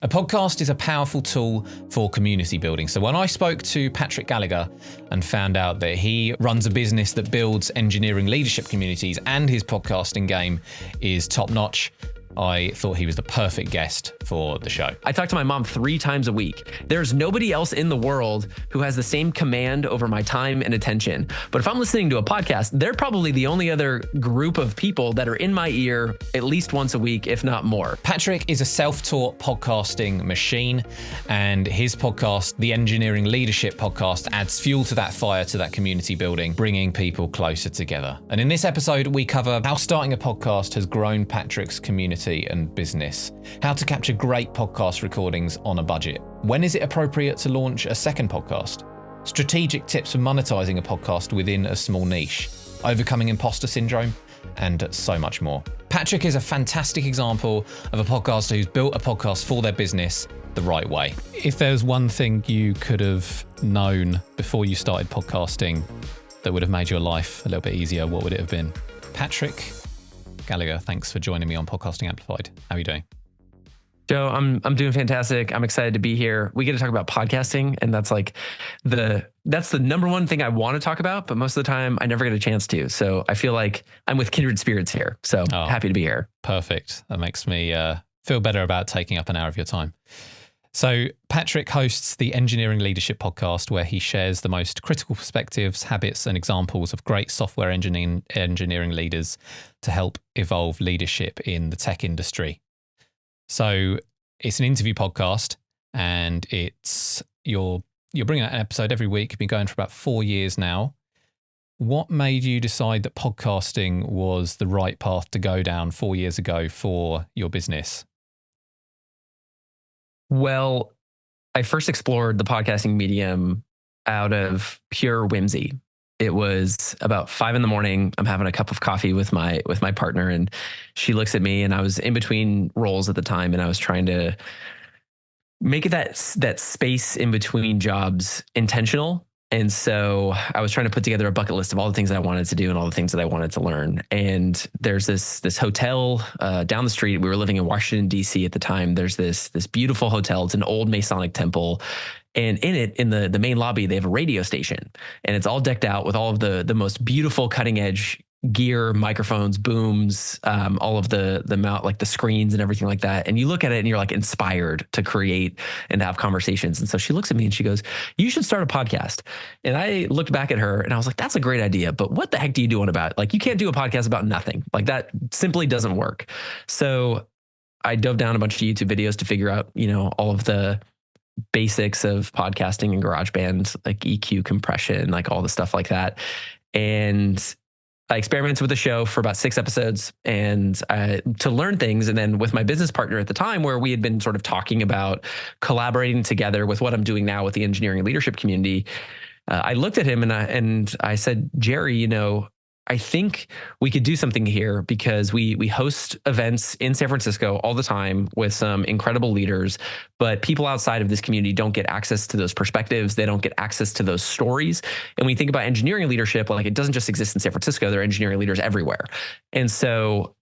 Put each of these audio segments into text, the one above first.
A podcast is a powerful tool for community building. So when I spoke to Patrick Gallagher and found out that he runs a business that builds engineering leadership communities and his podcasting game is top notch, I thought he was the perfect guest for the show. I talk to my mom 3 times a week. There's nobody else in the world who has the same command over my time and attention. But if I'm listening to a podcast, they're probably the only other group of people that are in my ear at least once a week, if not more. Patrick is a self-taught podcasting machine, and his podcast, the Engineering Leadership Podcast, adds fuel to that fire, to that community building, bringing people closer together. And in this episode, we cover how starting a podcast has grown Patrick's community and business, how to capture great podcast recordings on a budget, when is it appropriate to launch a second podcast, strategic tips for monetizing a podcast within a small niche, overcoming imposter syndrome, and so much more. Patrick is a fantastic example of a podcaster who's built a podcast for their business the right way. If there's one thing you could have known before you started podcasting that would have made your life a little bit easier, what would it have been? Patrick Gallagher, thanks for joining me on Podcasting Amplified. How are you doing? Joe, I'm doing fantastic. I'm excited to be here. We get to talk about podcasting, and that's the number one thing I want to talk about, but most of the time I never get a chance to. So I feel like I'm with kindred spirits here. So happy to be here. Perfect. That makes me feel better about taking up an hour of your time. So Patrick hosts the Engineering Leadership Podcast, where he shares the most critical perspectives, habits, and examples of great software engineering leaders to help evolve leadership in the tech industry. So it's an interview podcast, and you're bringing out an episode every week. You've been going for about 4 years now. What made you decide that podcasting was the right path to go down 4 years ago for your business? Well, I first explored the podcasting medium out of pure whimsy. It was about 5 a.m. I'm having a cup of coffee with my partner, and she looks at me, and I was in between roles at the time, and I was trying to make it that space in between jobs intentional. And so I was trying to put together a bucket list of all the things that I wanted to do and all the things that I wanted to learn. And there's this hotel down the street. We were living in Washington, D.C. at the time. There's this beautiful hotel. It's an old Masonic temple. And in it, in the main lobby, they have a radio station. And it's all decked out with all of the most beautiful cutting edge gear, microphones, booms, all of the mount, like the screens and everything like that. And you look at it and you're like inspired to create and to have conversations. And so she looks at me and she goes, "You should start a podcast." And I looked back at her and I was like, "That's a great idea, but what the heck do you do about it? Like, you can't do a podcast about nothing. Like, that simply doesn't work." So I dove down a bunch of YouTube videos to figure out, all of the basics of podcasting and GarageBand, like EQ compression, like all the stuff like that. And I experimented with the show for about 6 episodes and to learn things. And then with my business partner at the time, where we had been sort of talking about collaborating together with what I'm doing now with the engineering leadership community, I looked at him and I said, "Jerry, I think we could do something here, because we host events in San Francisco all the time with some incredible leaders, but people outside of this community don't get access to those perspectives. They don't get access to those stories. And when you think about engineering leadership, like, it doesn't just exist in San Francisco. There are engineering leaders everywhere." And so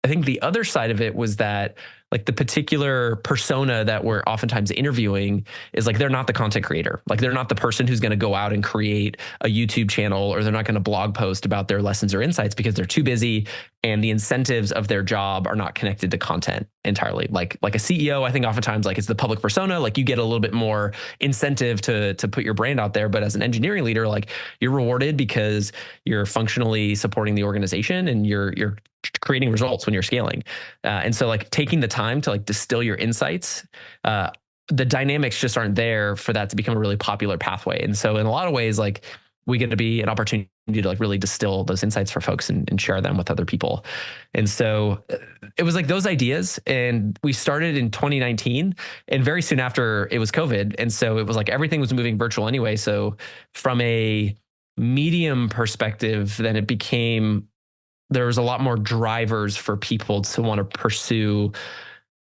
I think the other side of it was that, like, the particular persona that we're oftentimes interviewing is like, they're not the content creator. Like, they're not the person who's going to go out and create a YouTube channel, or they're not going to blog post about their lessons or insights, because they're too busy and the incentives of their job are not connected to content entirely. Like a CEO, I think oftentimes, like, it's the public persona, like, you get a little bit more incentive to put your brand out there. But as an engineering leader, like, you're rewarded because you're functionally supporting the organization and you're creating results when you're scaling. And so, like, taking the time to, like, distill your insights, the dynamics just aren't there for that to become a really popular pathway. And so in a lot of ways, like, we get to be an opportunity to, like, really distill those insights for folks and share them with other people. And so it was like those ideas, and we started in 2019, and very soon after it was COVID. And so it was like everything was moving virtual anyway. So from a medium perspective, then it became, there was a lot more drivers for people to want to pursue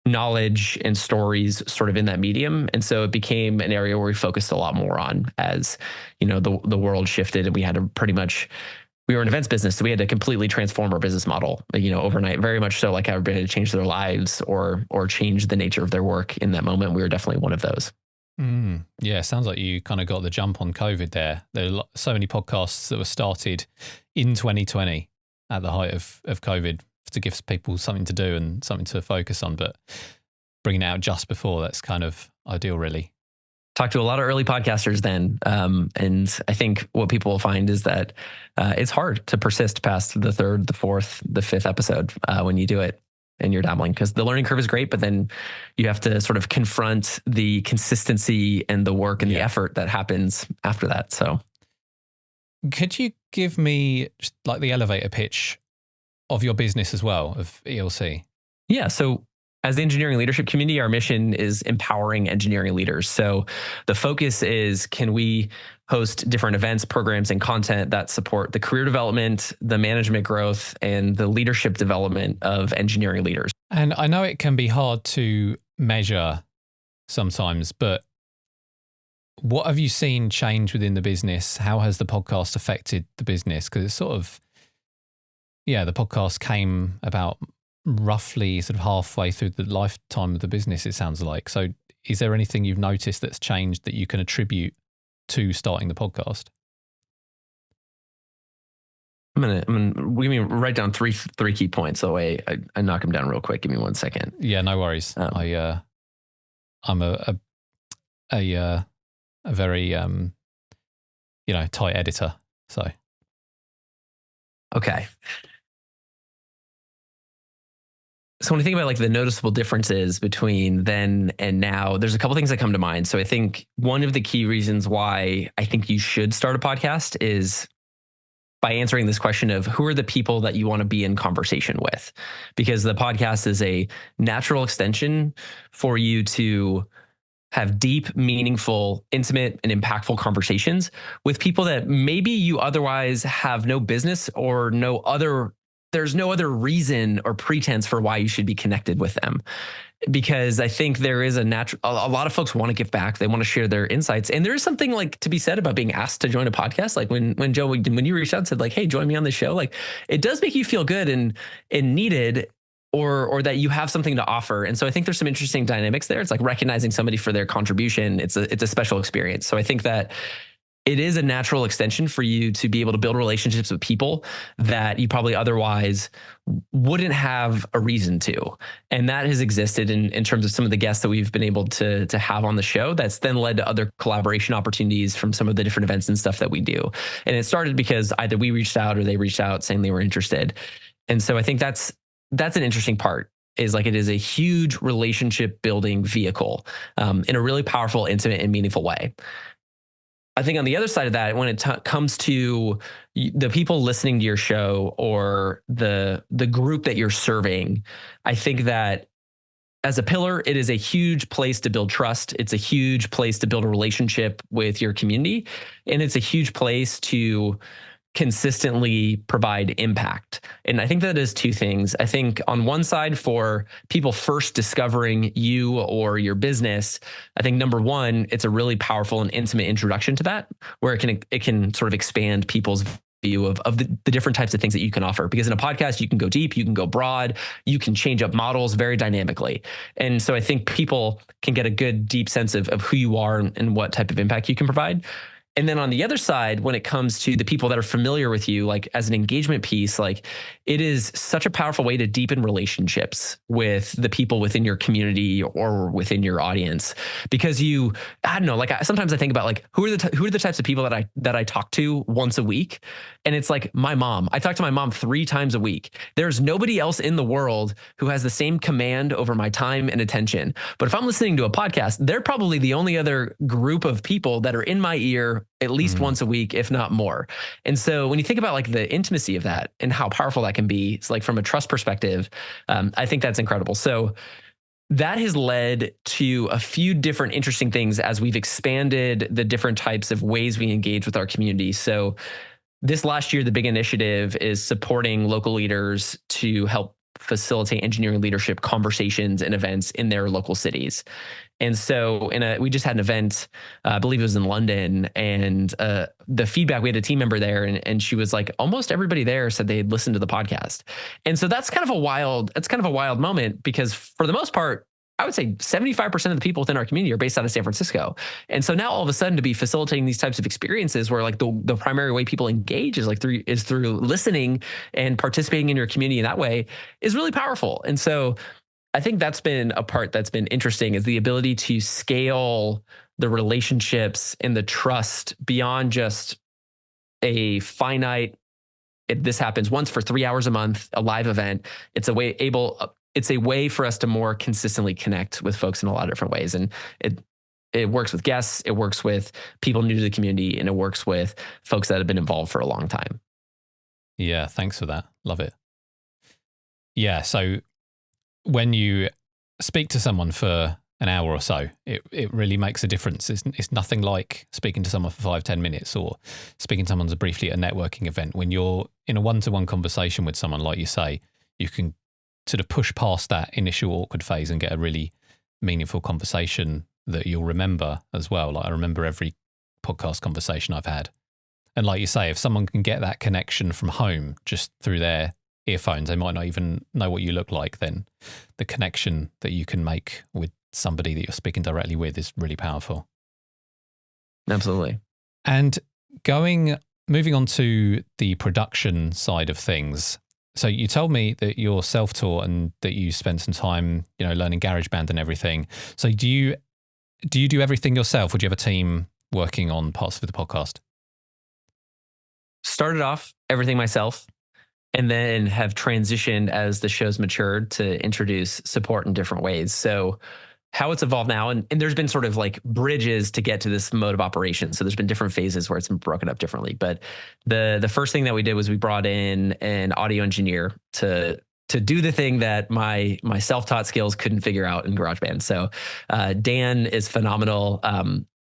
knowledge and stories sort of in that medium. And so it became an area where we focused a lot more on as, the world shifted, and we had to pretty much we were an events business, so we had to completely transform our business model, overnight. Very much so, like everybody had to change their lives or change the nature of their work in that moment. We were definitely one of those. Yeah, sounds like you kind of got the jump on COVID there. There are so many podcasts that were started in 2020 at the height of COVID to give people something to do and something to focus on, but bringing it out just before, that's kind of ideal, really. Talked to a lot of early podcasters then. And I think what people will find is that it's hard to persist past the third, the fourth, the fifth episode when you do it and you're dabbling, because the learning curve is great, but then you have to sort of confront the consistency and the work and the effort that happens after that. So could you give me just like the elevator pitch of your business as well, of ELC? Yeah. So as the engineering leadership community, our mission is empowering engineering leaders. So the focus is, can we host different events, programs, and content that support the career development, the management growth, and the leadership development of engineering leaders? And I know it can be hard to measure sometimes, but what have you seen change within the business? How has the podcast affected the business? Because it's sort of, the podcast came about roughly sort of halfway through the lifetime of the business, it sounds like. So is there anything you've noticed that's changed that you can attribute to starting the podcast? I'm gonna write down three key points. So I knock them down real quick. Give me 1 second. Yeah, no worries. I'm a very tight editor. So okay. So when you think about like the noticeable differences between then and now, there's a couple things that come to mind. So I think one of the key reasons why I think you should start a podcast is by answering this question of who are the people that you want to be in conversation with, because the podcast is a natural extension for you to have deep, meaningful, intimate, and impactful conversations with people that maybe you otherwise have no business or there's no other reason or pretense for why you should be connected with them. Because I think there is a lot of folks want to give back. They want to share their insights. And there is something like to be said about being asked to join a podcast. Like when Joe, when you reached out and said like, hey, join me on the show, like it does make you feel good and needed, or that you have something to offer. And so I think there's some interesting dynamics there. It's like recognizing somebody for their contribution. It's a special experience. So I think that it is a natural extension for you to be able to build relationships with people that you probably otherwise wouldn't have a reason to. And that has existed in terms of some of the guests that we've been able to have on the show. That's then led to other collaboration opportunities from some of the different events and stuff that we do. And it started because either we reached out or they reached out saying they were interested. And so I think that's an interesting part. Is like it is a huge relationship building vehicle in a really powerful, intimate, and meaningful way. I think on the other side of that, when it comes to the people listening to your show or the group that you're serving, I think that as a pillar, it is a huge place to build trust. It's a huge place to build a relationship with your community. And it's a huge place to consistently provide impact. And I think that is two things. I think on one side, for people first discovering you or your business, I think number one, it's a really powerful and intimate introduction to that, where it can sort of expand people's view of the different types of things that you can offer. Because in a podcast, you can go deep, you can go broad, you can change up models very dynamically. And so I think people can get a good deep sense of who you are and what type of impact you can provide. And then on the other side, when it comes to the people that are familiar with you, like as an engagement piece, like it is such a powerful way to deepen relationships with the people within your community or within your audience. Because I don't know, like sometimes I think about like who are the types of people that I talk to once a week, and it's like my mom. I talk to my mom 3 times a week. There's nobody else in the world who has the same command over my time and attention. But if I'm listening to a podcast, they're probably the only other group of people that are in my ear at least once a week, if not more. And so when you think about like the intimacy of that and how powerful that can be, it's like from a trust perspective, I think that's incredible. So that has led to a few different interesting things as we've expanded the different types of ways we engage with our community. So this last year, the big initiative is supporting local leaders to help facilitate engineering leadership conversations and events in their local cities. And so we just had an event, I believe it was in London, and the feedback, we had a team member there, and she was like, almost everybody there said they had listened to the podcast. And so that's kind of a wild moment, because for the most part, I would say 75% of the people within our community are based out of San Francisco. And so now all of a sudden, to be facilitating these types of experiences where like the primary way people engage is through listening and participating in your community in that way is really powerful. And so I think that's been a part that's been interesting, is the ability to scale the relationships and the trust beyond just a finite, if this happens once for 3 hours a month, a live event. It's a way for us to more consistently connect with folks in a lot of different ways. And it works with guests, it works with people new to the community, and it works with folks that have been involved for a long time. Yeah, thanks for that. Love it. Yeah, so when you speak to someone for an hour or so, it really makes a difference. It's nothing like speaking to someone for 5-10 minutes, or speaking to someone briefly at a networking event. When you're in a one-to-one conversation with someone, like you say, you can sort of push past that initial awkward phase and get a really meaningful conversation that you'll remember as well. Like, I remember every podcast conversation I've had. And like you say, if someone can get that connection from home just through their earphones, they might not even know what you look like, then the connection that you can make with somebody that you're speaking directly with is really powerful. Absolutely. And moving on to the production side of things. So you told me that you're self-taught and that you spent some time, learning GarageBand and everything. So do you do everything yourself, or do you have a team working on parts of the podcast? Started off everything myself, and then have transitioned as the show's matured to introduce support in different ways. So how it's evolved now, and there's been sort of like bridges to get to this mode of operation. So there's been different phases where it's been broken up differently. But the first thing that we did was we brought in an audio engineer to do the thing that my self-taught skills couldn't figure out in GarageBand. So Dan is phenomenal.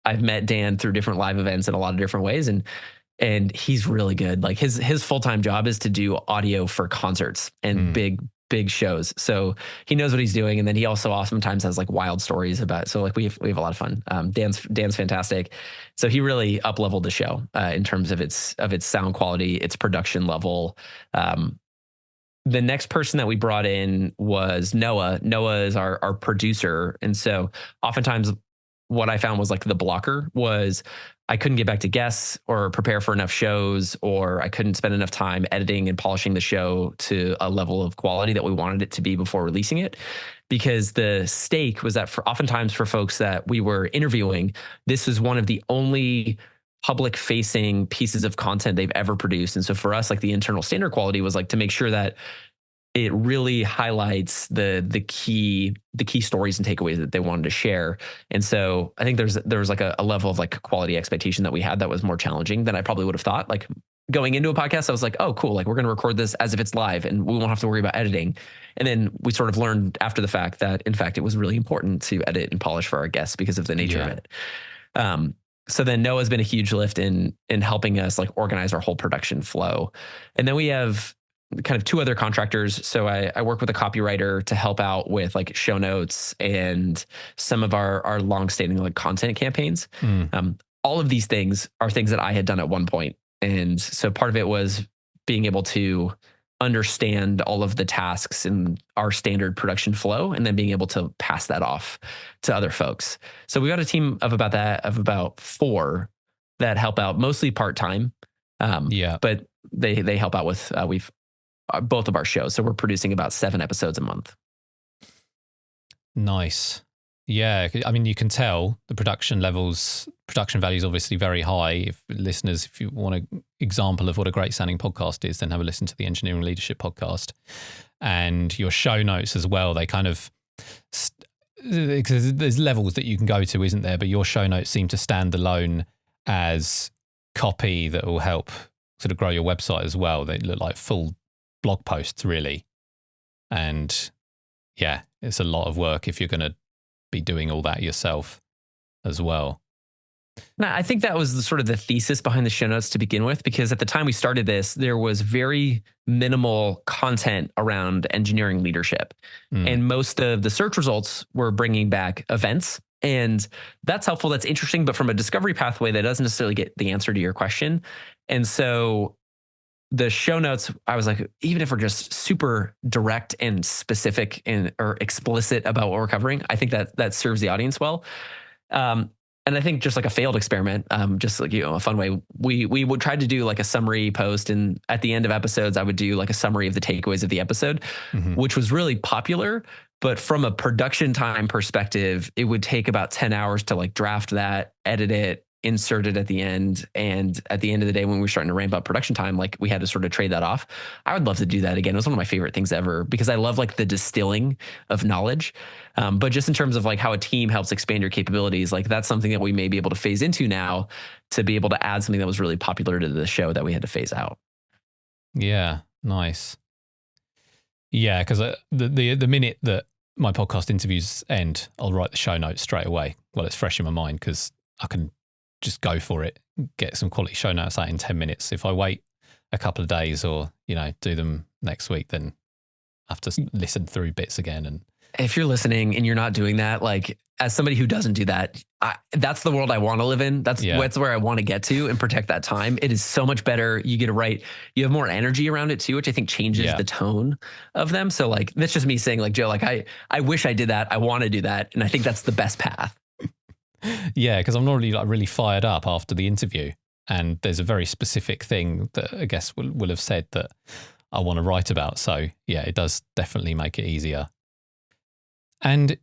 I've met Dan through different live events in a lot of different ways, and he's really good. Like his full-time job is to do audio for concerts and big shows. So he knows what he's doing. And then he also oftentimes has like wild stories about it. So like we have a lot of fun. Dan's fantastic. So he really up-leveled the show in terms of its sound quality, its production level. The next person that we brought in was Noah. Noah is our producer. And so oftentimes what I found was like the blocker was I couldn't get back to guests or prepare for enough shows, or I couldn't spend enough time editing and polishing the show to a level of quality that we wanted it to be before releasing it. Because the stake was that oftentimes for folks that we were interviewing, this was one of the only public facing pieces of content they've ever produced. And so for us, like the internal standard quality was like to make sure that it really highlights the key stories and takeaways that they wanted to share. And so I think there was like a level of like quality expectation that we had that was more challenging than I probably would have thought. Like going into a podcast, I was like, oh, cool. Like we're going to record this as if it's live and we won't have to worry about editing. And then we sort of learned after the fact that in fact, it was really important to edit and polish for our guests because of the nature of it. So then Noah's been a huge lift in helping us like organize our whole production flow. And then we have kind of two other contractors. So I work with a copywriter to help out with like show notes and some of our long-standing like content campaigns. All of these things are things that I had done at one point. And so part of it was being able to understand all of the tasks in our standard production flow and then being able to pass that off to other folks. So we got a team of about 4 that help out, mostly part-time. But they help out with, we've both of our shows. So we're producing about 7 episodes a month. Nice. Yeah. I mean, you can tell the production value is obviously very high. If you want an example of what a great sounding podcast is, then have a listen to the Engineering Leadership podcast and your show notes as well. They kind of, because there's levels that you can go to, isn't there? But your show notes seem to stand alone as copy that will help sort of grow your website as well. They look like full blog posts really. And yeah, it's a lot of work if you're going to be doing all that yourself as well. Now, I think that was sort of the thesis behind the show notes to begin with, because at the time we started this, there was very minimal content around engineering leadership. Mm. And most of the search results were bringing back events. And that's helpful. That's interesting. But from a discovery pathway, that doesn't necessarily get the answer to your question. And so the show notes, I was like, even if we're just super direct and specific and or explicit about what we're covering, I think that serves the audience well. And I think just like a failed experiment, just like, a fun way, we would try to do like a summary post. And at the end of episodes, I would do like a summary of the takeaways of the episode, which was really popular. But from a production time perspective, it would take about 10 hours to like draft that, edit it, insert it at the end. And at the end of the day, when we were starting to ramp up production time, like we had to sort of trade that off. I would love to do that again. It was one of my favorite things ever because I love like the distilling of knowledge. But just in terms of like how a team helps expand your capabilities, like that's something that we may be able to phase into now to be able to add something that was really popular to the show that we had to phase out. Yeah, nice. Yeah, because the minute that my podcast interviews end, I'll write the show notes straight away. Well, it's fresh in my mind because I can just go for it, get some quality show notes out in 10 minutes. If I wait a couple of days or, do them next week, then I have to listen through bits again. And if you're listening and you're not doing that, like as somebody who doesn't do that, that's the world I want to live in. That's where I want to get to and protect that time. It is so much better. You get to write, you have more energy around it too, which I think changes the tone of them. So like, that's just me saying like, Joe, like I wish I did that. I want to do that. And I think that's the best path. Yeah, because I'm normally like really fired up after the interview, and there's a very specific thing that I guess will have said that I want to write about. So yeah, it does definitely make it easier. And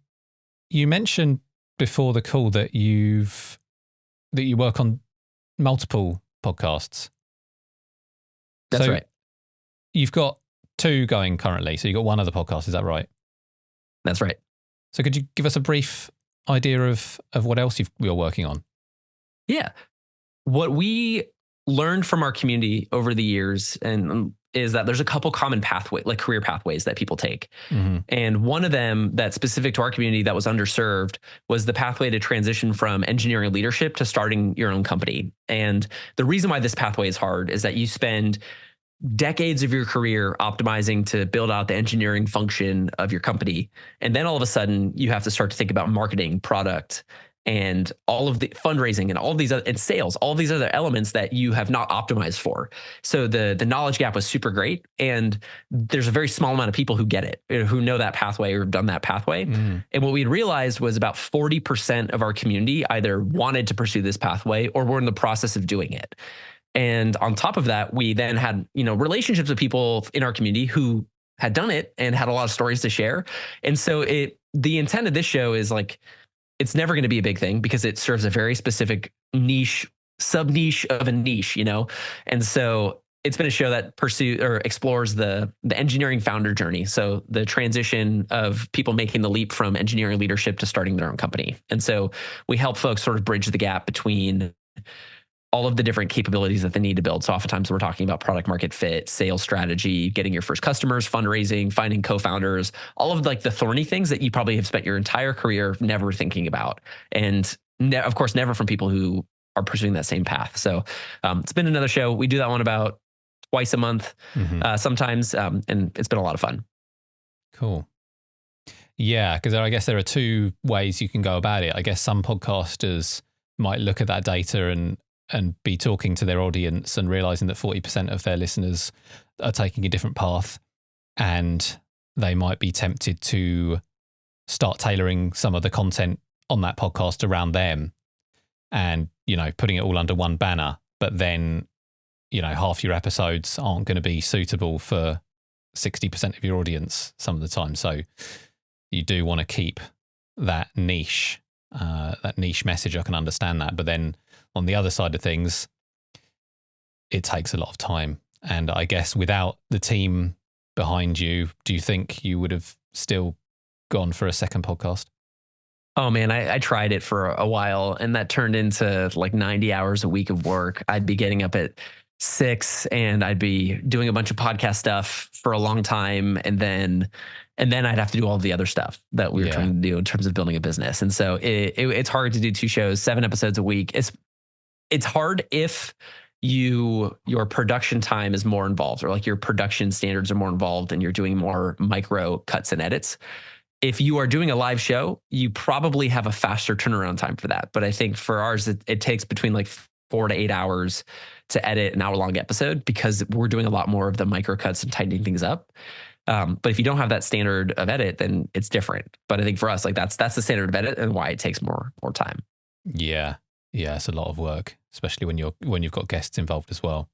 you mentioned before the call that you work on multiple podcasts. That's right. You've got 2 going currently. So you've got one other podcast, is that right? That's right. So could you give us a brief idea of what else you're working on? Yeah. What we learned from our community over the years is that there's a couple common like career pathways that people take. And one of them that's specific to our community that was underserved was the pathway to transition from engineering leadership to starting your own company. And the reason why this pathway is hard is that you spend decades of your career optimizing to build out the engineering function of your company. And then all of a sudden you have to start to think about marketing, product, and all of the fundraising and all of these other, and sales, all of these other elements that you have not optimized for. So the knowledge gap was super great. And there's a very small amount of people who get it, who know that pathway or have done that pathway. And what we had realized was about 40% of our community either wanted to pursue this pathway or were in the process of doing it. And on top of that, we then had, relationships with people in our community who had done it and had a lot of stories to share. And so the intent of this show is like, it's never going to be a big thing because it serves a very specific niche, sub niche of a niche, And so it's been a show that explores the engineering founder journey. So the transition of people making the leap from engineering leadership to starting their own company. And so we help folks sort of bridge the gap between all of the different capabilities that they need to build. So oftentimes we're talking about product market fit, sales strategy, getting your first customers, fundraising, finding co-founders, all of like the thorny things that you probably have spent your entire career never thinking about. And of course, never from people who are pursuing that same path. So it's been another show. We do that one about twice a month sometimes. And it's been a lot of fun. Cool. Yeah, because I guess there are 2 ways you can go about it. I guess some podcasters might look at that data and be talking to their audience and realizing that 40% of their listeners are taking a different path, and they might be tempted to start tailoring some of the content on that podcast around them and, putting it all under one banner. But then, half your episodes aren't going to be suitable for 60% of your audience some of the time. So you do want to keep that niche message. I can understand that. But then on the other side of things, it takes a lot of time. And I guess without the team behind you, do you think you would have still gone for a second podcast? Oh man, I tried it for a while and that turned into like 90 hours a week of work. I'd be getting up at 6 and I'd be doing a bunch of podcast stuff for a long time. And then I'd have to do all the other stuff that we were trying to do in terms of building a business. And so it's hard to do 2 shows, 7 episodes a week. it's hard if your production time is more involved, or like your production standards are more involved and you're doing more micro cuts and edits. If you are doing a live show, you probably have a faster turnaround time for that. But I think for ours, it takes between like 4 to 8 hours to edit an hour-long episode, because we're doing a lot more of the micro cuts and tightening things up. But if you don't have that standard of edit, then it's different. But I think for us, like that's the standard of edit and why it takes more time. Yeah, it's a lot of work, especially when you've got guests involved as well.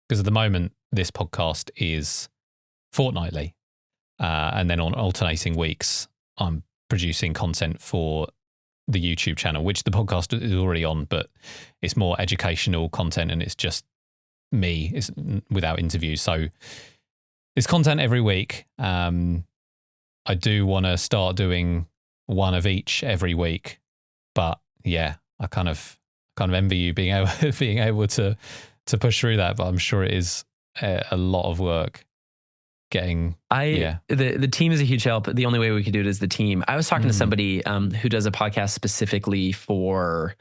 Because at the moment, this podcast is fortnightly, and then on alternating weeks, I'm producing content for the YouTube channel, which the podcast is already on, but it's more educational content and it's just me. It's without interviews. So it's content every week. I do want to start doing one of each every week, but yeah, I kind of envy you being able to push through that, but I'm sure it is a lot of work. The team is a huge help. The only way we could do it is the team. I was talking to somebody who does a podcast specifically for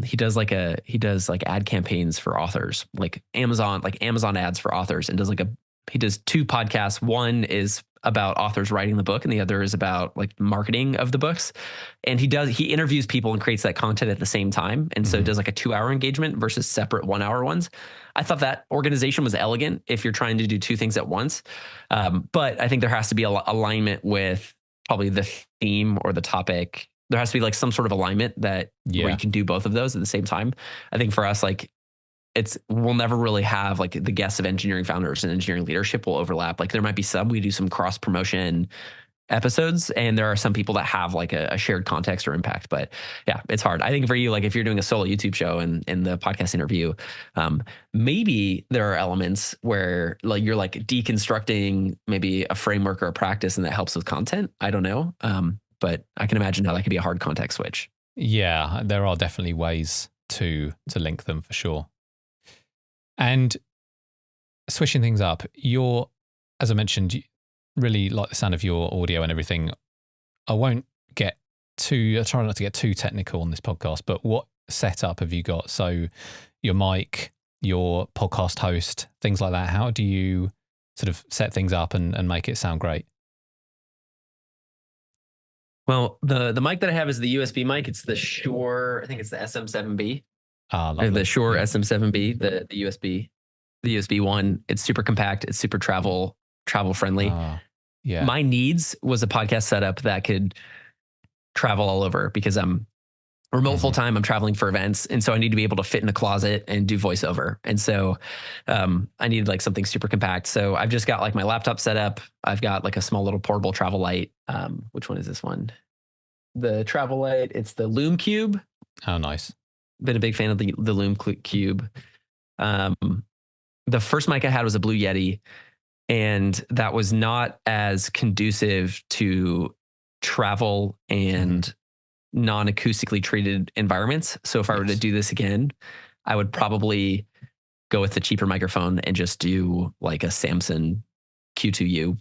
he does like ad campaigns for authors, like Amazon ads for authors, and he does 2 podcasts. One is about authors writing the book, and the other is about like marketing of the books. And he interviews people and creates that content at the same time. And so it does like a 2-hour engagement versus separate 1-hour ones. I thought that organization was elegant if you're trying to do 2 things at once. But I think there has to be alignment with probably the theme or the topic. There has to be like some sort of alignment where you can do both of those at the same time. I think for us, like we'll never really have like the guests of engineering founders and engineering leadership will overlap. Like there might be we do some cross promotion episodes, and there are some people that have like a shared context or impact. But yeah, it's hard. I think for you, like if you're doing a solo YouTube show and in the podcast interview, maybe there are elements where like you're like deconstructing maybe a framework or a practice, and that helps with content. I don't know. But I can imagine how that could be a hard context switch. Yeah, there are definitely ways to link them for sure. And switching things up, as I mentioned, you really like the sound of your audio and everything. I try not to get too technical on this podcast, but what setup have you got? So your mic, your podcast host, things like that. How do you sort of set things up and make it sound great? Well, the mic that I have is the USB mic. It's the Shure, I think it's the SM7B. The Shure SM7B, the USB one. It's super compact. It's super travel friendly. My needs was a podcast setup that could travel all over, because I'm remote full time. I'm traveling for events, and so I need to be able to fit in a closet and do voiceover. And so I needed like something super compact. So I've just got like my laptop set up. I've got like a small little portable travel light. Which one is this one? The travel light. It's the Loom Cube. Oh, nice. Been a big fan of the Loom Cube. The first mic I had was a Blue Yeti, and that was not as conducive to travel and non-acoustically treated environments. So if I were to do this again, I would probably go with the cheaper microphone and just do like a Samson Q2U.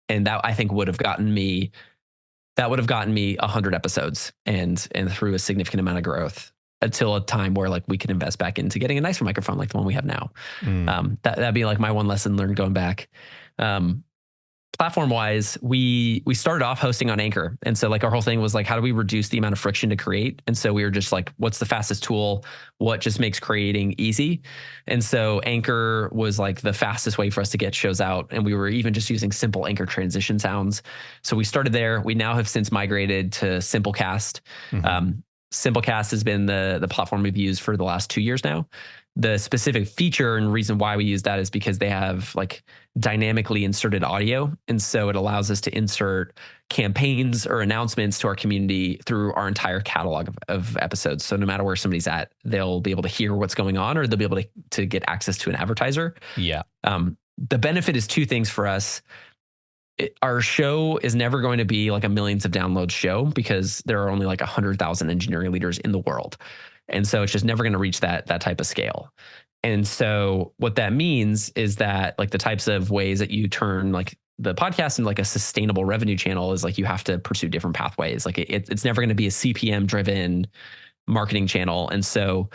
And that I think would have gotten me 100 episodes and through a significant amount of growth, until a time where like we can invest back into getting a nicer microphone like the one we have now. That'd be like my one lesson learned going back. Platform wise, we started off hosting on Anchor. And so like our whole thing was like, how do we reduce the amount of friction to create? And so we were just like, what's the fastest tool? What just makes creating easy? And so Anchor was like the fastest way for us to get shows out. And we were even just using simple Anchor transition sounds. So we started there. We now have since migrated to Simplecast. Simplecast has been the platform we've used for the last 2 years now. The specific feature and reason why we use that is because they have like dynamically inserted audio. And so it allows us to insert campaigns or announcements to our community through our entire catalog of episodes. So no matter where somebody's at, they'll be able to hear what's going on, or they'll be able to get access to an advertiser. Yeah. The benefit is 2 things for us. Our show is never going to be like a millions of downloads show, because there are only like 100,000 engineering leaders in the world. And so it's just never going to reach that type of scale. And so what that means is that like the types of ways that you turn like the podcast into like a sustainable revenue channel is like you have to pursue different pathways. Like it's never going to be a CPM driven marketing channel. And so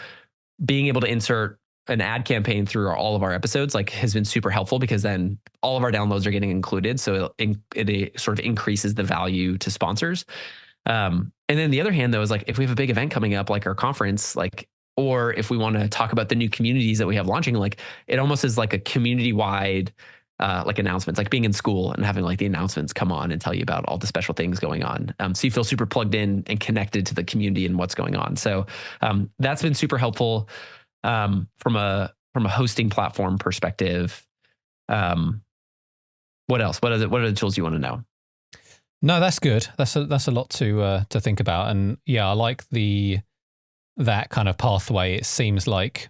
being able to insert an ad campaign through all of our episodes like has been super helpful, because then all of our downloads are getting included. So it sort of increases the value to sponsors. And then the other hand, though, is like if we have a big event coming up, like our conference, like, or if we want to talk about the new communities that we have launching, like it almost is like a community wide like announcements, like being in school and having like the announcements come on and tell you about all the special things going on. So you feel super plugged in and connected to the community and what's going on. So that's been super helpful from a hosting platform perspective. What else? What are the tools you want to know? No, that's good. That's a lot to think about. And yeah, I like that kind of pathway. It seems like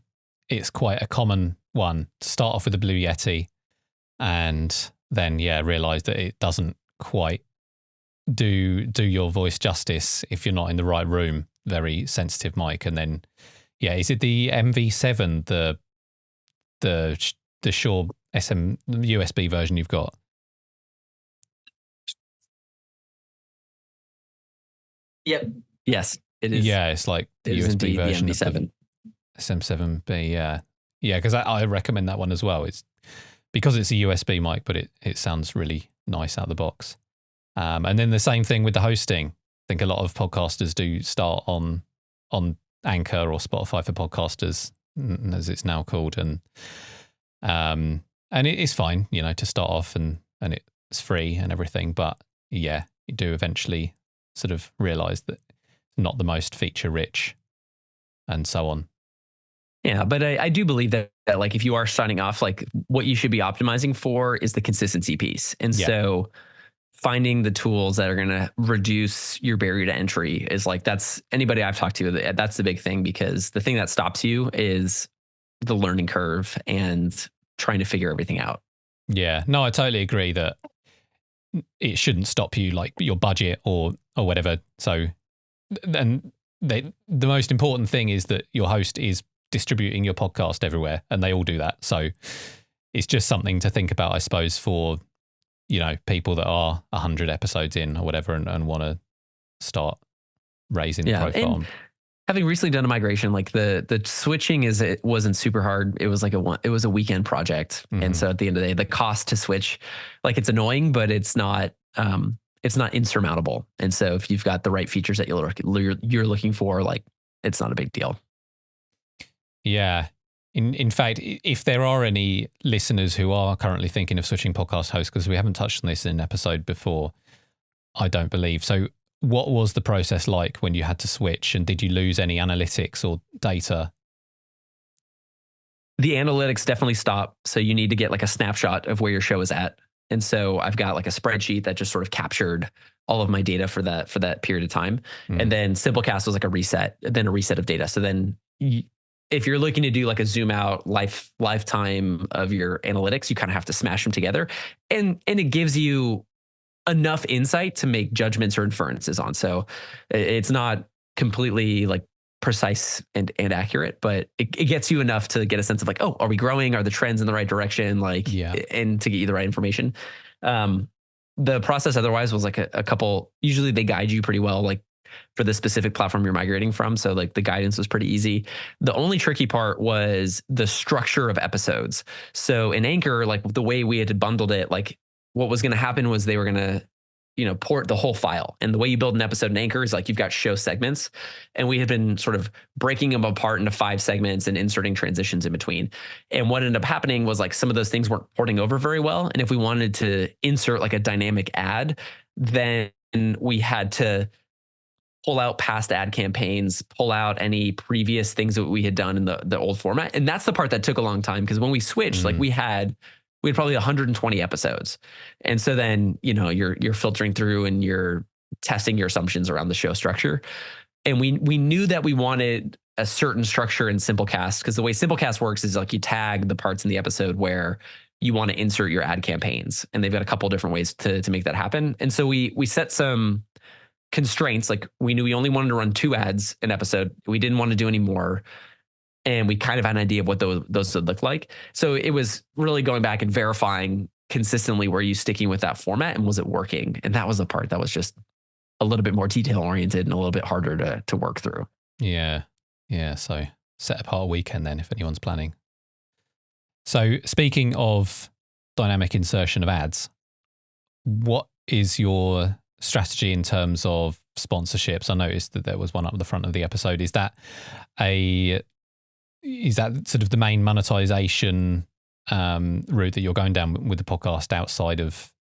it's quite a common one to start off with the Blue Yeti, and then realize that it doesn't quite do your voice justice if you're not in the right room. Very sensitive mic, and then is it the MV7, the Shure SM USB version you've got? Yep. Yes, it is. Yeah, it's like the USB version the of the SM7B. Yeah, because I recommend that one as well. It's because it's a USB mic, but it sounds really nice out of the box. And then the same thing with the hosting. I think a lot of podcasters do start on Anchor or Spotify for Podcasters, as it's now called, and it is fine, to start off, and it's free and everything. But you do eventually sort of realize that it's not the most feature rich, and so on. Yeah, but I do believe that like if you are signing off, like what you should be optimizing for is the consistency piece. And so finding the tools that are going to reduce your barrier to entry is like, that's anybody I've talked to, that's the big thing, because the thing that stops you is the learning curve and trying to figure everything out. Yeah, no, I totally agree that it shouldn't stop you, like your budget or whatever. So then the most important thing is that your host is distributing your podcast everywhere, and they all do that. So it's just something to think about, I suppose, for people that are 100 episodes in or whatever, and want to start raising the profile. And having recently done a migration, like the switching it wasn't super hard. It was like it was a weekend project. Mm-hmm. And so at the end of the day, the cost to switch, like it's annoying, but it's not insurmountable. And so if you've got the right features that you're looking for, like it's not a big deal. Yeah. In fact, if there are any listeners who are currently thinking of switching podcast hosts, because we haven't touched on this in an episode before, I don't believe. So what was the process like when you had to switch, and did you lose any analytics or data? The analytics definitely stop. So you need to get like a snapshot of where your show is at. And so I've got like a spreadsheet that just sort of captured all of my data for that period of time. Mm. And then Simplecast was like a reset, then a reset of data. So then if you're looking to do like a zoom out lifetime of your analytics, you kind of have to smash them together. And it gives you enough insight to make judgments or inferences on. So it's not completely like precise and accurate, but it gets you enough to get a sense of like, oh, are we growing? Are the trends in the right direction? Like, and to get you the right information. The process otherwise was like a couple, usually they guide you pretty well, like for the specific platform you're migrating from. So like the guidance was pretty easy. The only tricky part was the structure of episodes. So in Anchor, like the way we had bundled it, like what was going to happen was they were going to, port the whole file. And the way you build an episode in Anchor is like you've got show segments, and we had been sort of breaking them apart into 5 segments and inserting transitions in between. And what ended up happening was like some of those things weren't porting over very well. And if we wanted to insert like a dynamic ad, then we had to pull out past ad campaigns, pull out any previous things that we had done in the old format. And that's the part that took a long time, because when we switched, like we had probably 120 episodes. And so then, you're filtering through and you're testing your assumptions around the show structure. And we knew that we wanted a certain structure in Simplecast, because the way Simplecast works is like you tag the parts in the episode where you want to insert your ad campaigns. And they've got a couple different ways to make that happen. And so we set some constraints. Like we knew we only wanted to run 2 ads an episode. We didn't want to do any more. And we kind of had an idea of what those would look like. So it was really going back and verifying consistently, were you sticking with that format and was it working? And that was the part that was just a little bit more detail oriented and a little bit harder to work through. Yeah. So set apart weekend then if anyone's planning. So speaking of dynamic insertion of ads, what is your strategy in terms of sponsorships? I noticed that there was one up at the front of the episode. Is that sort of the main monetization route that you're going down with the podcast outside of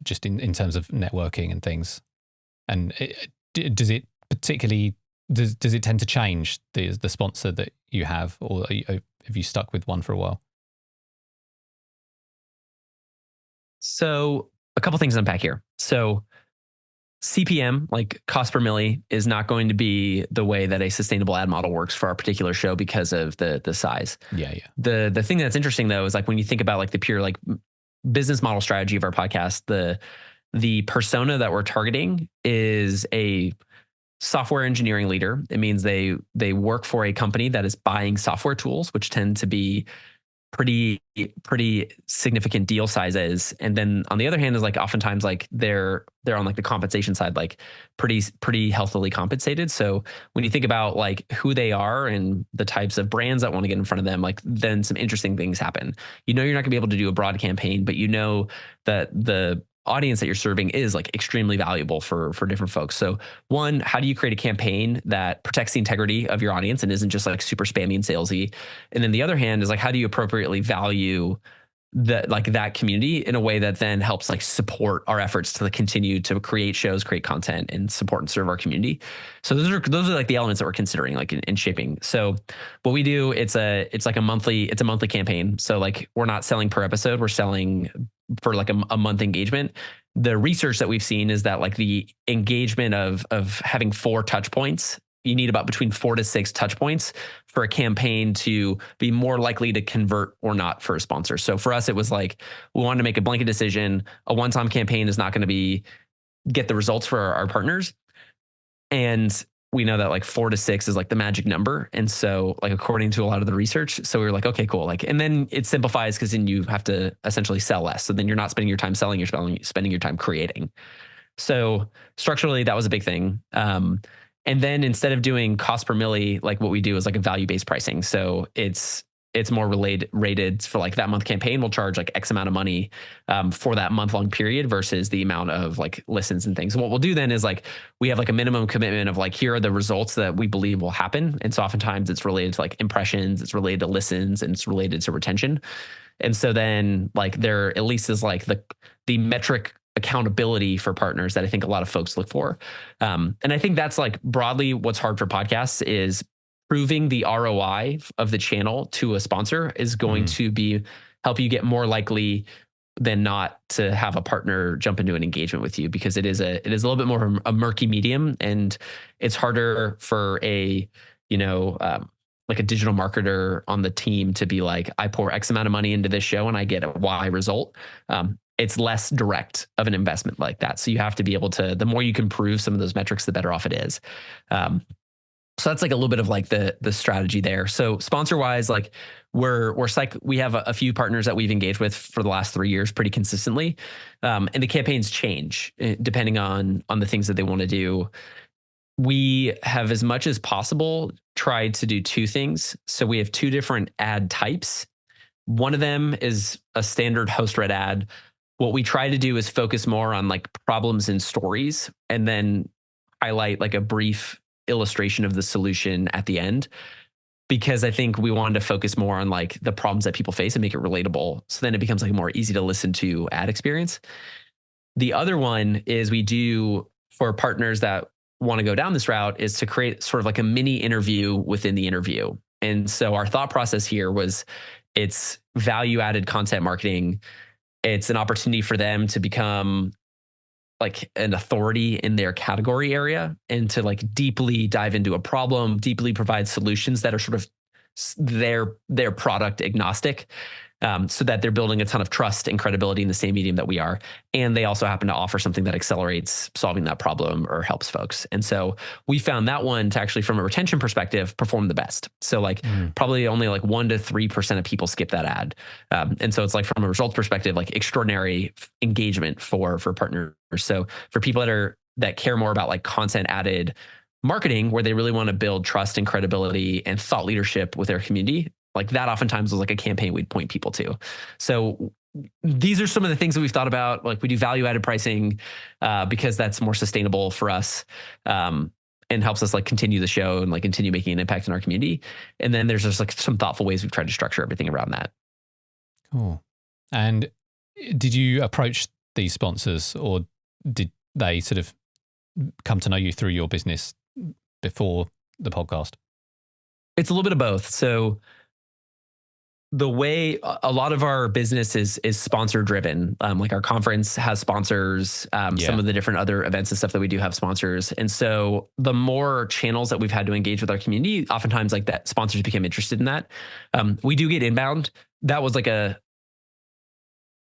just in terms of networking and things? And does it particularly does it tend to change the sponsor that you have, or have you stuck with one for a while? So a couple things to unpack here. So CPM, like cost per milli, is not going to be the way that a sustainable ad model works for our particular show because of the size. Yeah. The thing that's interesting though is like when you think about like the pure like business model strategy of our podcast, the persona that we're targeting is a software engineering leader. It means they work for a company that is buying software tools, which tend to be pretty significant deal sizes. And then on the other hand is like oftentimes like they're on like the compensation side, like pretty healthily compensated. So when you think about like who they are and the types of brands that want to get in front of them, like then some interesting things happen. You know, you're not gonna be able to do a broad campaign, but you know that the audience that you're serving is like extremely valuable for different folks. So one, how do you create a campaign that protects the integrity of your audience and isn't just like super spammy and salesy? And then the other hand is like, how do you appropriately value that community in a way that then helps like support our efforts to continue to create shows, create content, and support and serve our community. So those are like the elements that we're considering like in shaping. So what we do, it's a monthly campaign. So like we're not selling per episode, we're selling for like a month engagement. The research that we've seen is that like the engagement of having 4 touch points, you need about between 4 to 6 touch points for a campaign to be more likely to convert or not for a sponsor. So for us, it was like, we wanted to make a blanket decision. A one-time campaign is not going to get the results for our partners. And we know that like 4 to 6 is like the magic number. And so like, according to a lot of the research, so we were like, okay, cool. Like, and then it simplifies because then you have to essentially sell less. So then you're not spending your time selling, you're spending your time creating. So structurally, that was a big thing. And then instead of doing cost per milli, like what we do is like a value-based pricing. So it's more rated for like that month campaign. We'll charge like X amount of money for that month-long period versus the amount of like listens and things. And what we'll do then is like, we have like a minimum commitment of like, here are the results that we believe will happen. And so oftentimes it's related to like impressions, it's related to listens, and it's related to retention. And so then like there at least is like the metric accountability for partners that I think a lot of folks look for. And I think that's like broadly what's hard for podcasts is proving the ROI of the channel to a sponsor is going to help you get more likely than not to have a partner jump into an engagement with you, because it is a little bit more of a murky medium, and it's harder for a, like a digital marketer on the team to be like, I pour X amount of money into this show and I get a Y result. It's less direct of an investment like that. So you have to be able to, the more you can prove some of those metrics, the better off it is. So that's like a little bit of like the strategy there. So sponsor wise, like we have a few partners that we've engaged with for the last 3 years pretty consistently. And the campaigns change depending on the things that they want to do. We have, as much as possible, tried to do 2 things. So we have 2 different ad types. One of them is a standard host-read ad. What we try to do is focus more on like problems and stories, and then highlight like a brief illustration of the solution at the end, because I think we wanted to focus more on like the problems that people face and make it relatable. So then it becomes like a more easy to listen to ad experience. The other one is we do for partners that want to go down this route is to create sort of like a mini interview within the interview. And so our thought process here was it's value-added content marketing. It's an opportunity for them to become like an authority in their category area and to like deeply dive into a problem, deeply provide solutions that are sort of their product agnostic, so that they're building a ton of trust and credibility in the same medium that we are. And they also happen to offer something that accelerates solving that problem or helps folks. And so we found that one to actually, from a retention perspective, perform the best. So like probably only like 1 to 3% of people skip that ad. And so it's like, from a results perspective, like extraordinary engagement for partners. So for people that care more about like content added marketing, where they really want to build trust and credibility and thought leadership with their community, like that oftentimes was like a campaign we'd point people to. So these are some of the things that we've thought about. Like we do value added pricing because that's more sustainable for us. And helps us like continue the show and like continue making an impact in our community. And then there's just like some thoughtful ways we've tried to structure everything around that. Cool. And did you approach these sponsors, or did they sort of come to know you through your business before the podcast? It's a little bit of both. So the way a lot of our business is sponsor driven, like our conference has sponsors, some of the different other events and stuff that we do have sponsors. And so the more channels that we've had to engage with our community, oftentimes like that sponsors become interested in that. We do get inbound. That was like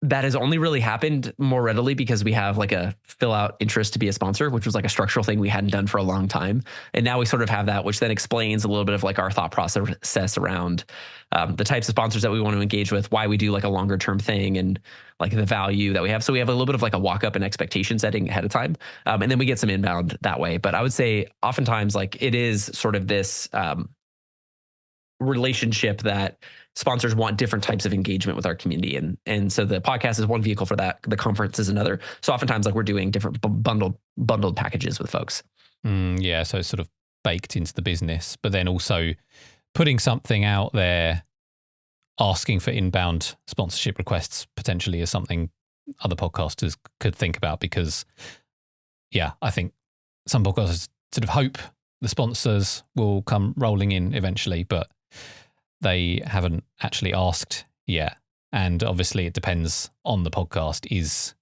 that has only really happened more readily because we have like a fill out interest to be a sponsor, which was like a structural thing we hadn't done for a long time. And now we sort of have that, which then explains a little bit of like our thought process around the types of sponsors that we want to engage with, why we do like a longer term thing, and like the value that we have. So we have a little bit of like a walk up and expectation setting ahead of time. And then we get some inbound that way. But I would say oftentimes like it is sort of this relationship that sponsors want different types of engagement with our community. And so the podcast is one vehicle for that. The conference is another. So oftentimes like we're doing different bundled packages with folks. Yeah. So it's sort of baked into the business, but then also putting something out there, asking for inbound sponsorship requests potentially is something other podcasters could think about, because I think some podcasters sort of hope the sponsors will come rolling in eventually, but they haven't actually asked yet. And obviously it depends on the podcast. Is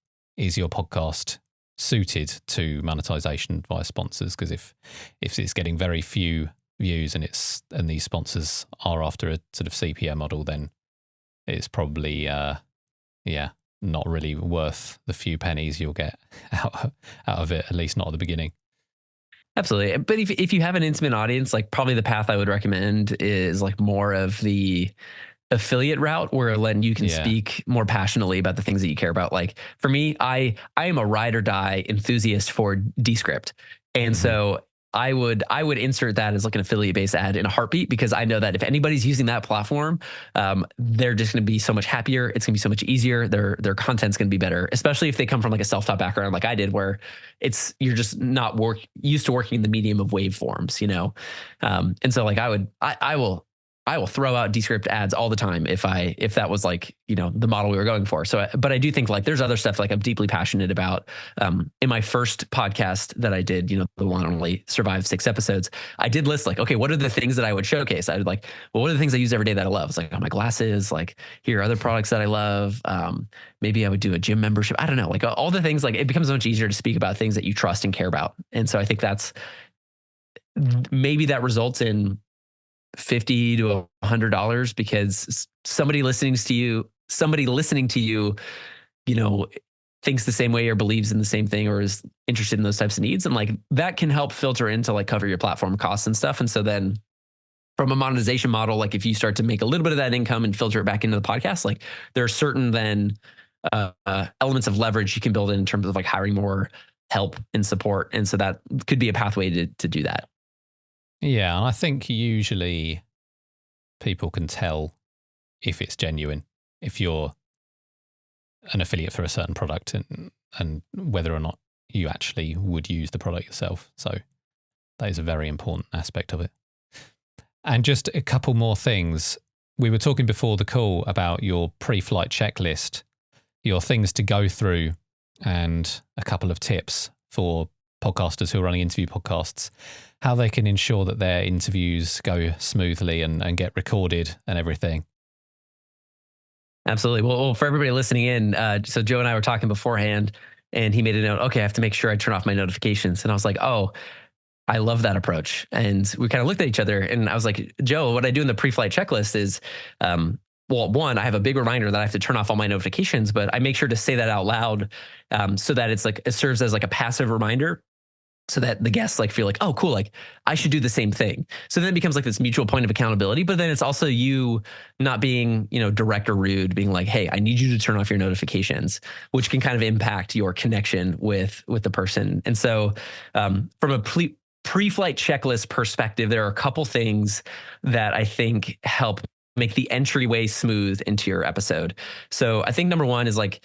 your podcast suited to monetization via sponsors? Because if it's getting very few views and these sponsors are after a sort of CPM model, then it's probably not really worth the few pennies you'll get out of it, at least not at the beginning. Absolutely. But if you have an intimate audience, like probably the path I would recommend is like more of the affiliate route, where then you can speak more passionately about the things that you care about. Like for me, I am a ride or die enthusiast for Descript. And so I would insert that as like an affiliate based ad in a heartbeat, because I know that if anybody's using that platform, they're just going to be so much happier. It's going to be so much easier. Their content's going to be better, especially if they come from like a self-taught background like I did, where you're just not used to working in the medium of waveforms, you know? And so like I will throw out Descript ads all the time if that was like, you know, the model we were going for. So, but I do think like there's other stuff like I'm deeply passionate about. In my first podcast that I did, you know, the one only survived 6 episodes, I did list like, okay, what are the things that I would showcase? I would like, well, what are the things I use every day that I love? It's like, oh, my glasses, like here are other products that I love. Maybe I would do a gym membership. I don't know, like all the things, like it becomes much easier to speak about things that you trust and care about. And so I think maybe that results in $50 to $100 because somebody listening to you, you know, thinks the same way or believes in the same thing or is interested in those types of needs. And like that can help filter into like cover your platform costs and stuff. And so then from a monetization model, like if you start to make a little bit of that income and filter it back into the podcast, like there are certain then elements of leverage you can build in terms of like hiring more help and support. And so that could be a pathway to do that. Yeah, and I think usually people can tell if it's genuine, if you're an affiliate for a certain product and whether or not you actually would use the product yourself. So that is a very important aspect of it. And just a couple more things. We were talking before the call about your pre-flight checklist, your things to go through, and a couple of tips for podcasters who are running interview podcasts, how they can ensure that their interviews go smoothly and get recorded and everything. Absolutely. Well, for everybody listening in, so Joe and I were talking beforehand, and he made a note, okay, I have to make sure I turn off my notifications. And I was like, oh, I love that approach. And we kind of looked at each other, and I was like, Joe, what I do in the pre-flight checklist is, well, one, I have a big reminder that I have to turn off all my notifications, but I make sure to say that out loud so that it serves as like a passive reminder, so that the guests like feel like, oh, cool, like I should do the same thing. So then it becomes like this mutual point of accountability, but then it's also you not being, you know, direct or rude, being like, hey, I need you to turn off your notifications, which can kind of impact your connection with the person. And so from a pre-flight checklist perspective, there are a couple things that I think help make the entryway smooth into your episode. So I think number one is like,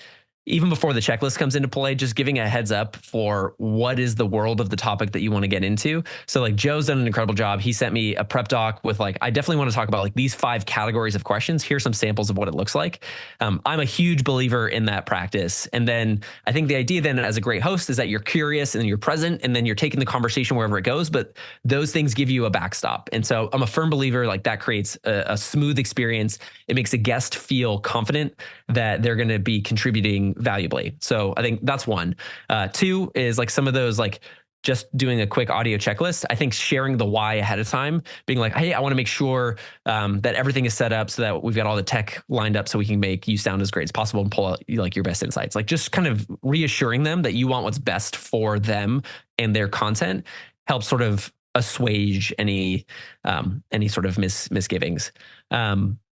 even before the checklist comes into play, just giving a heads up for what is the world of the topic that you want to get into. So like Joe's done an incredible job. He sent me a prep doc with like, I definitely want to talk about like these 5 categories of questions. Here's some samples of what it looks like. I'm a huge believer in that practice. And then I think the idea then as a great host is that you're curious and you're present and then you're taking the conversation wherever it goes, but those things give you a backstop. And so I'm a firm believer like that creates a smooth experience. It makes a guest feel confident that they're going to be contributing valuably. So I think that's one. 2 is like some of those, like just doing a quick audio checklist. I think sharing the why ahead of time, being like, hey, I want to make sure that everything is set up so that we've got all the tech lined up so we can make you sound as great as possible and pull out like your best insights. Like just kind of reassuring them that you want what's best for them and their content helps sort of assuage any sort of misgivings.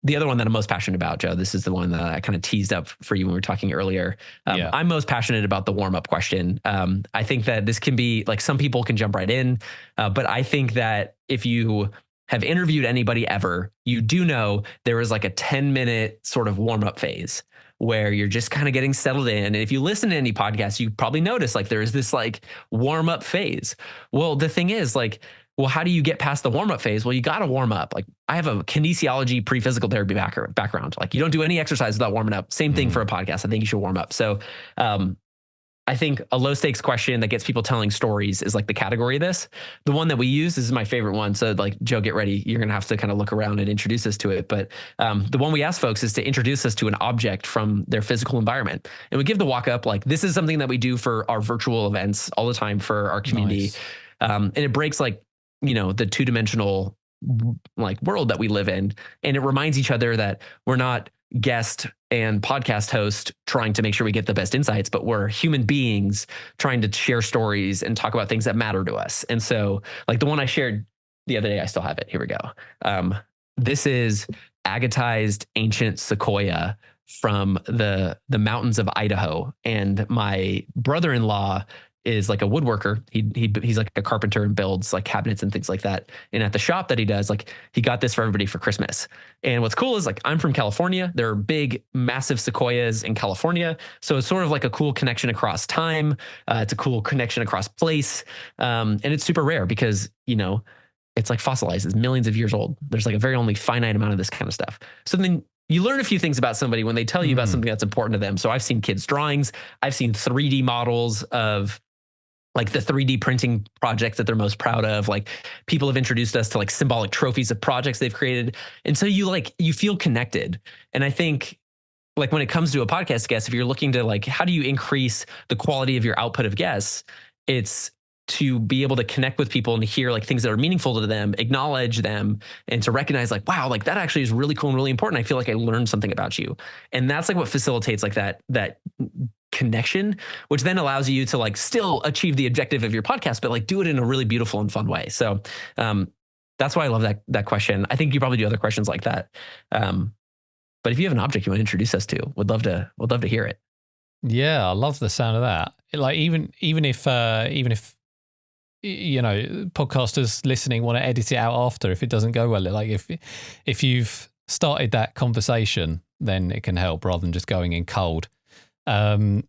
The other one that I'm most passionate about, Joe, this is the one that I kind of teased up for you when we were talking earlier. I'm most passionate about the warm-up question. I think that this can be like some people can jump right in, but I think that if you have interviewed anybody ever, you do know there is like a 10-minute sort of warm-up phase where you're just kind of getting settled in. And if you listen to any podcast, you probably notice like there is this like warm-up phase. Well, the thing is like, well, how do you get past the warm-up phase? Well, you got to warm up. Like I have a kinesiology pre-physical therapy background. Like you don't do any exercise without warming up. Same thing for a podcast. I think you should warm up. So I think a low stakes question that gets people telling stories is like the category of this. The one that we use is my favorite one. So like, Joe, get ready. You're going to have to kind of look around and introduce us to it. But the one we ask folks is to introduce us to an object from their physical environment. And we give the walk up, like this is something that we do for our virtual events all the time for our community. Nice. And it breaks like, you know, the 2-dimensional like world that we live in. And it reminds each other that we're not guest and podcast host trying to make sure we get the best insights, but we're human beings trying to share stories and talk about things that matter to us. And so like the one I shared the other day, I still have it. Here we go. This is agatized ancient sequoia from the mountains of Idaho. And my brother-in-law is like a woodworker. He's like a carpenter and builds like cabinets and things like that. And at the shop that he does, like he got this for everybody for Christmas. And what's cool is like, I'm from California. There are big, massive sequoias in California. So it's sort of like a cool connection across time. It's a cool connection across place. And it's super rare because, you know, it's like fossilized. It's millions of years old. There's like a very only finite amount of this kind of stuff. So then you learn a few things about somebody when they tell you about something that's important to them. So I've seen kids' drawings. I've seen 3D models of like the 3D printing projects that they're most proud of. Like people have introduced us to like symbolic trophies of projects they've created. And so you feel connected. And I think like when it comes to a podcast guest, if you're looking to like, how do you increase the quality of your output of guests? It's to be able to connect with people and to hear like things that are meaningful to them, acknowledge them, and to recognize like, wow, like that actually is really cool and really important. I feel like I learned something about you. And that's like what facilitates like that connection, which then allows you to like still achieve the objective of your podcast, but like do it in a really beautiful and fun way. So that's why I love that question. I think you probably do other questions like that. But if you have an object you want to introduce us to, would love to hear it. Yeah, I love the sound of that. Like even if you know, podcasters listening want to edit it out after if it doesn't go well. Like if you've started that conversation, then it can help rather than just going in cold. Most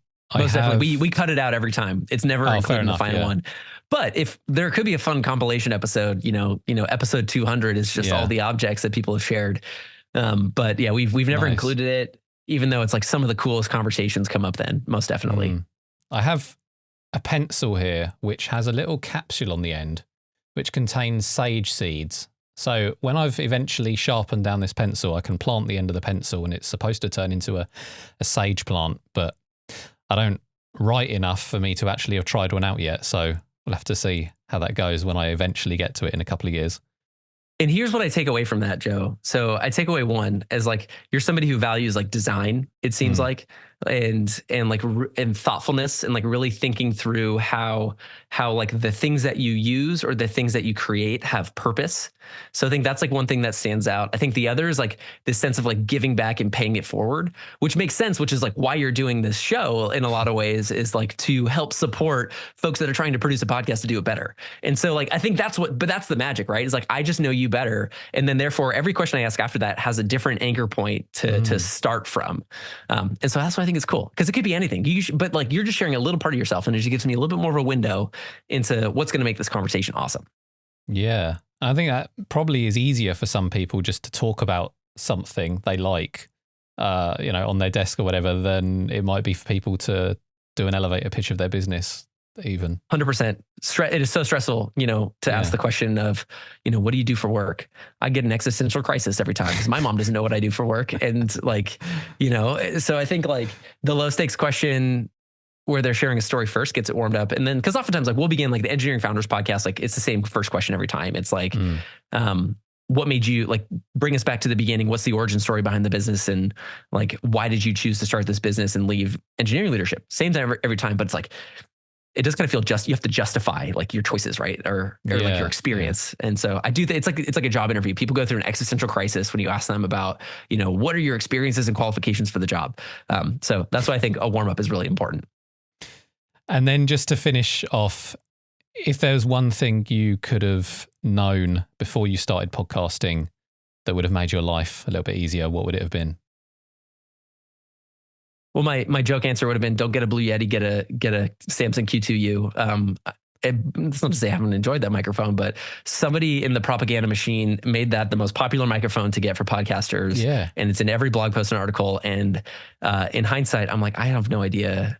definitely. We cut it out every time. It's never included in the final one. But if there could be a fun compilation episode, you know, episode 200 is just all the objects that people have shared. But yeah, we've never included it, even though it's like some of the coolest conversations come up then, most definitely. I have a pencil here, which has a little capsule on the end, which contains sage seeds. So when I've eventually sharpened down this pencil, I can plant the end of the pencil and it's supposed to turn into a sage plant, but I don't write enough for me to actually have tried one out yet. So we'll have to see how that goes when I eventually get to it in a couple of years. And here's what I take away from that, Joe. So I take away one as like, you're somebody who values like design, it seems like. and like and thoughtfulness, and like really thinking through how like the things that you use or the things that you create have purpose. So I think that's like one thing that stands out. I think the other is like this sense of like giving back and paying it forward, which makes sense, which is like why you're doing this show in a lot of ways, is like to help support folks that are trying to produce a podcast to do it better. And so like I think that's the magic, right? Is like I just know you better, and then therefore every question I ask after that has a different anchor point to start from. And so that's why I think it's cool, because it could be anything. But like you're just sharing a little part of yourself, and it just gives me a little bit more of a window into what's going to make this conversation awesome. Yeah. I think that probably is easier for some people just to talk about something they like, on their desk or whatever, than it might be for people to do an elevator pitch of their business even. 100%. It is so stressful, to ask the question of, what do you do for work? I get an existential crisis every time because my mom doesn't know what I do for work. And like, so I think like the low stakes question where they're sharing a story first gets it warmed up. And then, because oftentimes like we'll begin like the Engineering Founders podcast, like it's the same first question every time. It's like, what made you like bring us back to the beginning? What's the origin story behind the business? And like, why did you choose to start this business and leave engineering leadership? Same time every time, but it's like, it does kind of feel you have to justify like your choices, right? Or like your experience. Yeah. And so I do think it's like a job interview. People go through an existential crisis when you ask them about, what are your experiences and qualifications for the job? So that's why I think a warm up is really important. And then just to finish off, if there's one thing you could have known before you started podcasting that would have made your life a little bit easier, what would it have been? Well, my joke answer would have been, don't get a Blue Yeti, get a Samsung Q2U. It's not to say I haven't enjoyed that microphone, but somebody in the propaganda machine made that the most popular microphone to get for podcasters. Yeah. And it's in every blog post and article. And in hindsight, I'm like, I have no idea.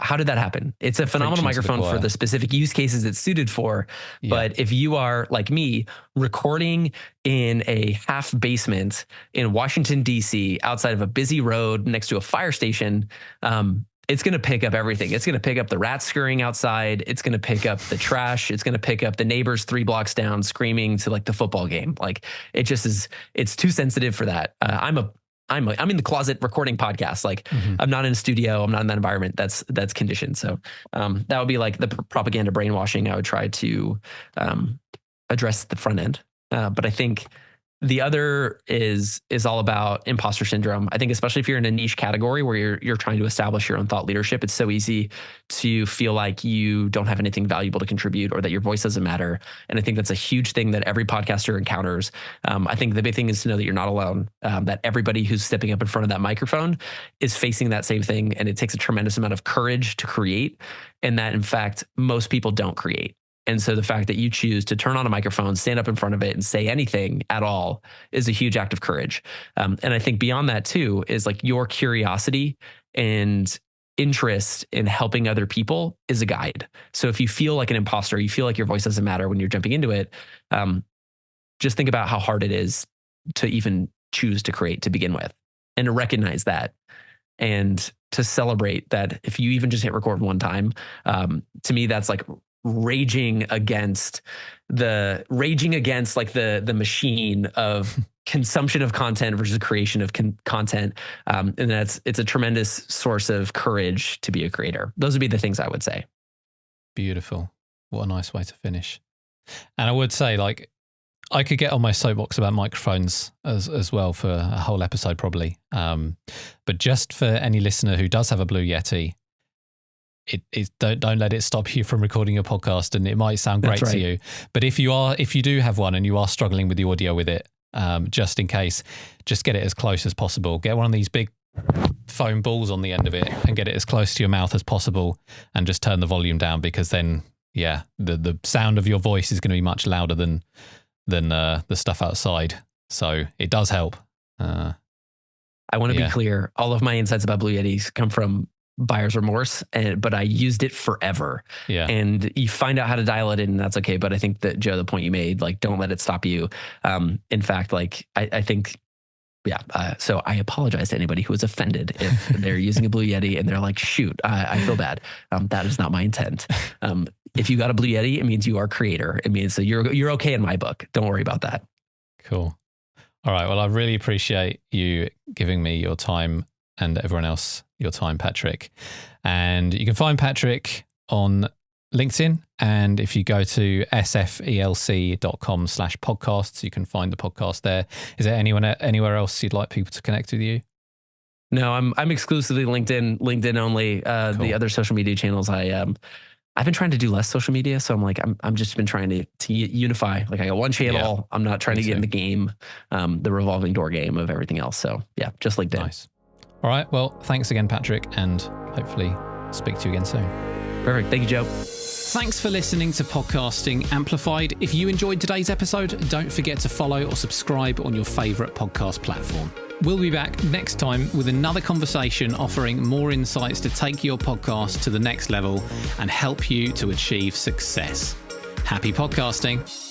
How did that happen? It's a phenomenal microphone for the specific use cases it's suited for. Yeah. But if you are like me, recording in a half basement in Washington, D.C., outside of a busy road next to a fire station, it's going to pick up everything. It's going to pick up the rats scurrying outside. It's going to pick up the trash. It's going to pick up the neighbors 3 blocks down screaming to like the football game. Like it just is, it's too sensitive for that. I'm in the closet recording podcasts. Like I'm not in a studio. I'm not in that environment. That's conditioned. So that would be like the propaganda brainwashing I would try to address at the front end. But I think the other is all about imposter syndrome. I think especially if you're in a niche category where you're trying to establish your own thought leadership, it's so easy to feel like you don't have anything valuable to contribute or that your voice doesn't matter. And I think that's a huge thing that every podcaster encounters. I think the big thing is to know that you're not alone, that everybody who's stepping up in front of that microphone is facing that same thing. And it takes a tremendous amount of courage to create, and that in fact, most people don't create. And so the fact that you choose to turn on a microphone, stand up in front of it and say anything at all is a huge act of courage. And I think beyond that too, is like your curiosity and interest in helping other people is a guide. So if you feel like an imposter, you feel like your voice doesn't matter when you're jumping into it, just think about how hard it is to even choose to create to begin with, and to recognize that, and to celebrate that if you even just hit record one time. To me, that's like raging against like the machine of consumption of content versus creation of content. And it's a tremendous source of courage to be a creator. Those would be the things I would say. Beautiful. What a nice way to finish. And I would say, like, I could get on my soapbox about microphones as well for a whole episode probably. But just for any listener who does have a Blue Yeti, don't let it stop you from recording your podcast. And it might sound great to you, but if you do have one and you are struggling with the audio with it, just in case, just get it as close as possible. Get one of these big foam balls on the end of it and get it as close to your mouth as possible, and just turn the volume down, because then, yeah, the sound of your voice is going to be much louder than the stuff outside. So it does help. I want to be clear. All of my insights about Blue Yetis come from buyer's remorse, but I used it forever. Yeah. And you find out how to dial it in, and that's okay. But I think that, Joe, the point you made, like, don't let it stop you. In fact, like, I think, so I apologize to anybody who was offended if they're using a Blue Yeti and they're like, shoot, I feel bad. That is not my intent. If you got a Blue Yeti, it means you are a creator. It means that you're okay in my book. Don't worry about that. Cool. All right. Well, I really appreciate you giving me your time and everyone else your time, Patrick. And you can find Patrick on LinkedIn. And if you go to sfelc.com/podcasts, you can find the podcast there. Is there anywhere else you'd like people to connect with you? No, I'm exclusively LinkedIn only. Cool. The other social media channels, I've been trying to do less social media. So I'm just been trying to unify. Like I got one channel. Yeah, I'm not trying to get in the game, the revolving door game of everything else. So yeah, just LinkedIn. Nice. All right. Well, thanks again, Patrick, and hopefully speak to you again soon. Perfect. Thank you, Joe. Thanks for listening to Podcasting Amplified. If you enjoyed today's episode, don't forget to follow or subscribe on your favourite podcast platform. We'll be back next time with another conversation offering more insights to take your podcast to the next level and help you to achieve success. Happy podcasting.